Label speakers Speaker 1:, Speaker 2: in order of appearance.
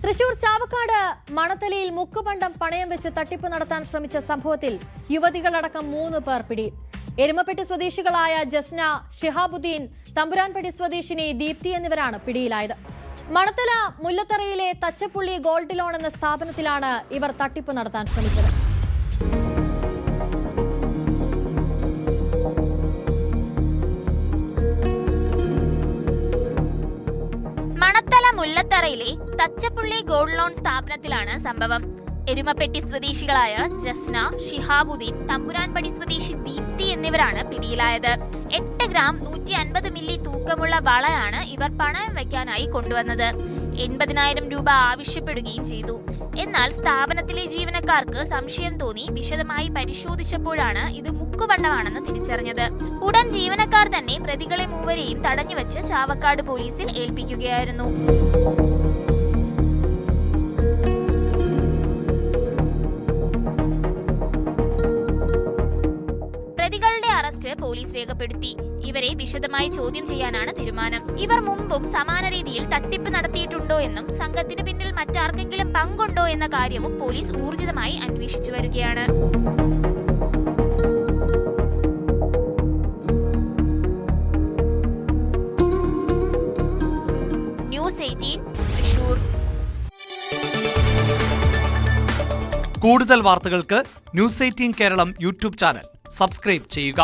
Speaker 1: തൃശൂർ ചാവക്കാട് മണത്തലയിൽ മുക്കുപണ്ടം പണയം വെച്ച് തട്ടിപ്പ് നടത്താൻ ശ്രമിച്ച സംഭവത്തിൽ യുവതികളടക്കം 3 പേർ പിടിയിൽ. എരുമപ്പെട്ടി സ്വദേശികളായ ജസ്ന, ഷിഹാബുദ്ദീൻ, തമ്പുരാൻപടി സ്വദേശിനി ദീപ്തി എന്നിവരാണ് പിടിയിലായത്. മണത്തല മുല്ലത്തറയിലെ തച്ചപ്പുള്ളി ഗോൾഡ് ലോൺ എന്ന സ്ഥാപനത്തിലാണ് ഇവർ തട്ടിപ്പ് നടത്താൻ ശ്രമിച്ചത്.
Speaker 2: മണത്തല മുല്ലത്തറയിലെ തച്ചപ്പുള്ളി ഗോൾഡ് ലോൺ സ്ഥാപനത്തിലാണ് സംഭവം. എരുമപ്പെട്ടി സ്വദേശികളായ ജസ്ന, ഷിഹാബുദ്ദീൻ, തമ്പുരാൻപടി സ്വദേശി ദീപ്തി എന്നിവരാണ് പിടിയിലായത്. 8 ഗ്രാം 150 മില്ലി തൂക്കമുള്ള വളയാണ് ഇവർ പണയം വയ്ക്കാനായി കൊണ്ടുവന്നത്. 80,000 രൂപ ആവശ്യപ്പെടുകയും ചെയ്തു. എന്നാൽ സ്ഥാപനത്തിലെ ജീവനക്കാർക്ക് സംശയം തോന്നി വിശദമായി പരിശോധിച്ചപ്പോഴാണ് ഇത് മുക്കുപണ്ടമാണെന്ന് തിരിച്ചറിഞ്ഞത്. ഉടൻ ജീവനക്കാർ തന്നെ പ്രതികളെ 3 തടഞ്ഞുവെച്ച് ചാവക്കാട് പോലീസിൽ ഏൽപ്പിക്കുകയായിരുന്നു. പ്രതികളുടെ അറസ്റ്റ് പോലീസ് രേഖപ്പെടുത്തി. ഇവരെ വിശദമായി ചോദ്യം ചെയ്യാനാണ് തീരുമാനം. ഇവർ മുമ്പും സമാന രീതിയിൽ തട്ടിപ്പ് നടത്തിയിട്ടുണ്ടോ എന്നും സംഘത്തിന് പിന്നിൽ മറ്റാർക്കെങ്കിലും പങ്കുണ്ടോ എന്ന കാര്യവും പോലീസ് ഊർജിതമായി അന്വേഷിച്ചു വരികയാണ്. ന്യൂസ് 18 തൃശൂർ.
Speaker 3: കൂടുതൽ വാർത്തകൾക്ക് news 18 Keralam YouTube channel subscribe ചെയ്യുക.